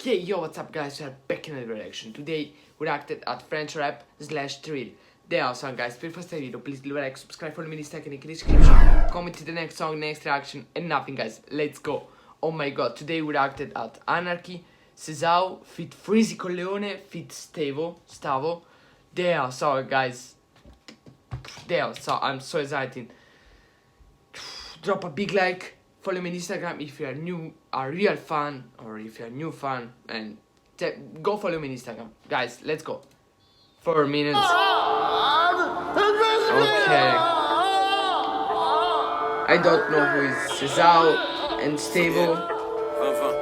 Hey yo, what's up guys, we are back in another reaction. Today we reacted at French rap / thrill. There are some guys, before the video, please leave a like, subscribe, follow me in Instagram, in the description. Comment to the next song, next reaction, and nothing guys, let's go. Oh my god, today we reacted at Anarchy, Cesao, feat Freezy Corleone, feat Stavo. There, so guys, there, so I'm so excited. Drop a big like. Follow me on Instagram if you are a real fan, or if you're a new fan, and go follow me on Instagram. Guys, let's go. 4 minutes. Okay. I don't know who is Cesao and Stable.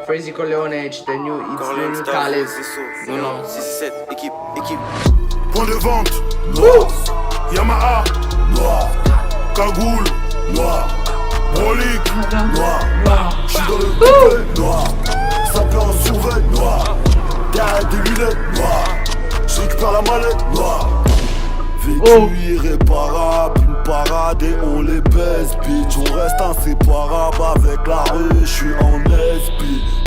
Freezy Corleone, it's the new talent. No. Point de vente, noir. Yamaha, noir. Cagoule, noir. Brolic, noir. J'suis dans le coupé, noir. Sapé en survêt, noir. Derrière des lunettes, noir. J'récupère la mallette, noir. Vécu irréparable, une parade et on les baisse, bitch. On reste inséparable avec la rue, j'suis en SP.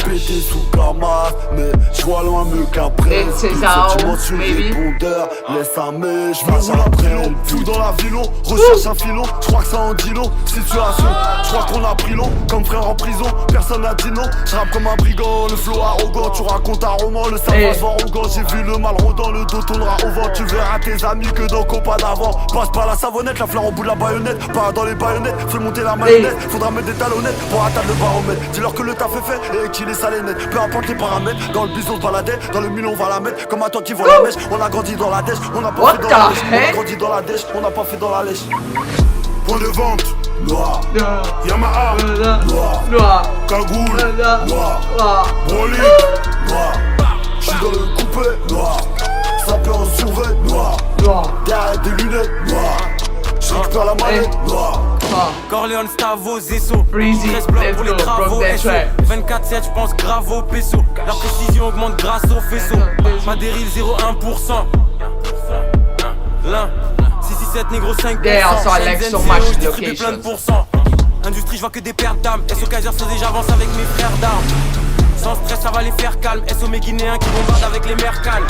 Pété sous Camas, mais j'vois loin mieux qu'après. Sentiment sur répondeur, laisse un mec, j'me roule après long. Fou dans la vilon, recherche un filon, j'crois que ça en dit long. Situation, j'crois qu'on a pris long, comme frère en prison, personne n'a dit non. J'rappe comme un brigand, le flow arrogant, tu racontes un roman, le cerveau vent arrogant. J'ai vu le mal rôdant, le dos tournera au vent. Tu verras tes amis que dans compas d'avant. Passe par la savonnette, la fleur au bout de la baïonnette. Pas dans les baïonnettes, fais monter la marionnette. Faudra mettre des talonnettes pour atteindre le baromètre. Dis-leur que le taf est fait et qu'il est salé net. Peu importe les paramètres, dans le bison se baladait, dans le mille on va la mettre. Comme à toi qui vend la mèche, on a grandi dans la dèche, on a pas fait dans la lèche. On a grandi dans la dèche, on a pas fait dans la lèche. Point de vente, noir. Yamaha, noir. Cagoule, noir. Brolic, noir. J'suis dans le coupé, noir. Sapé en survêt, noir. Derrière des lunettes, noir. J'récupère la mallette, noir. Corleone, Stavo, Zesso. Freezy, 13 blocs pour les travaux, SO. 24/7, j'pense grave au peso. La précision augmente grâce au faisceau. Pas des reels, 0,1%. L'un, 667 négro 5%. so much J'distribue plein de pourcents. Industrie, j'vois que des pertes d'âme. SO Kaiser faisait, j'avance avec mes frères d'armes. Sans stress, ça va les faire calme. SO mes Guinéens qui bombardent avec les mers calmes.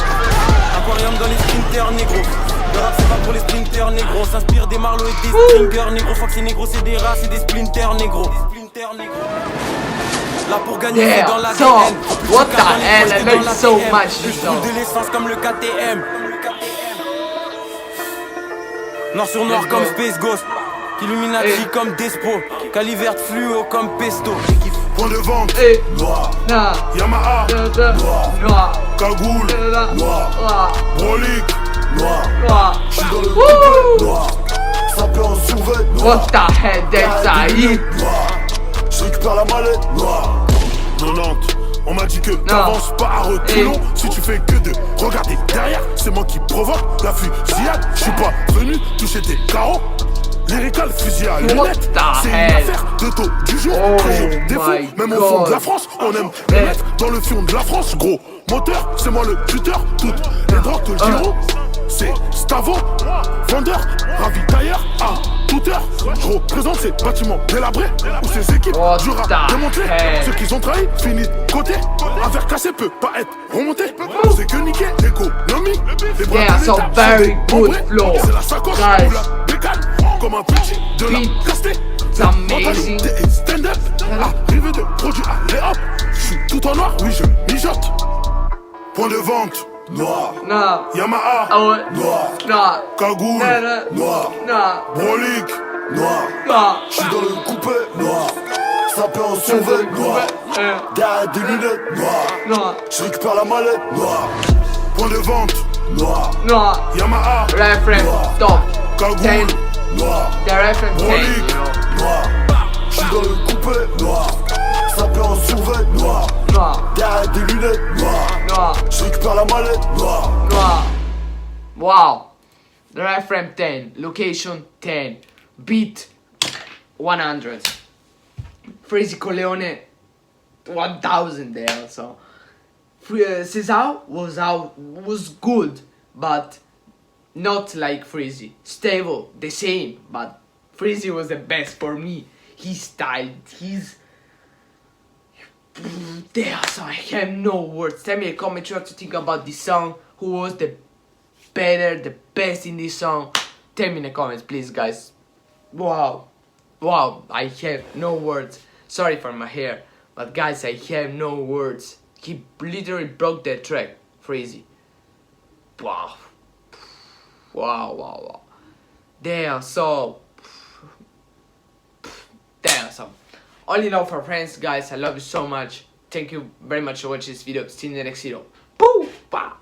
Aquarium dans les sprinters, négro. Le rap c'est pas pour les sprinters, négro. On s'inspire des marlots et des stringers, négro. Faut que c'est négro, c'est des rats, c'est des splinters, négro. Là pour gagner, c'est dans la DN. What the hell, I like so much Je roule de l'essence comme le KTM. Noir sur noir comme Space Ghost. Illuminati comme Despo. Calivert fluo comme Pesto. Point de vente, noir. Yamaha, noir. Cagoule, noir. Brolic, noir. J'suis dans le coupé, noir. Sapé en survêt, noir. What the hell, that's a hit. J'récupère la mallette, noir. 90. On m'a dit que t'avances pas à reculons. Si tu fais que de regarder derrière, c'est moi qui provoque la fusillade. J'suis pas venu toucher tes carreaux. Lyrical fusil à lunettes, c'est une affaire de taux du jour. Très défaut, même au fond de la France, on aime les mettre dans le fion de la France. Gros moteur, c'est moi le buteur. Toutes les drogues que le giro, c'est Stavo. Vendeur, ravitailleur à toute heure. Je représente ces bâtiments délabrés où ces équipes durent à démonter. Ceux qui ont trahi finissent de côté. Un verre cassé peut pas être remonté. C'est que niquer l'économie. Les bras de l'État, c'est la sacoche ou la bécane. Comme un petit de la casté. It's amazing. Stand-up, arrivé de produits, allez hop. J'suis tout en noir, oui je mijote. Point de vente, noir. Yamaha, noir. Cagoule, noir. Brolic, noir. J'suis dans le coupé, noir. Sapé en survêt, noir. Derrière des lunettes, noir. J'récupère la mallette, noir. Point de vente, noir. Yamaha, Top. Cagoule, noir. Brolic, noir. J'suis dans le coupé, noir. Sapé en survêt, noir. Derrière des lunettes, noir. J'récupère la mallette, noir. Wow. The reference 10. Location 10. Beat 100. Freezy Corleone 1000 there. So Cesao was good, but not like Freezy. Stable, the same, but Freezy was the best for me. His style, his Damn son, I have no words. Tell me in the comment what you think about this song. Who was the best in this song? Tell me in the comments, please, guys. Wow, I have no words. Sorry for my hair, but guys, I have no words. He literally broke that track for easy. Wow. Damn, so damn, so only love for friends, guys. I love you so much. Thank you very much for watching this video. See you in the next video. Boo! Bye.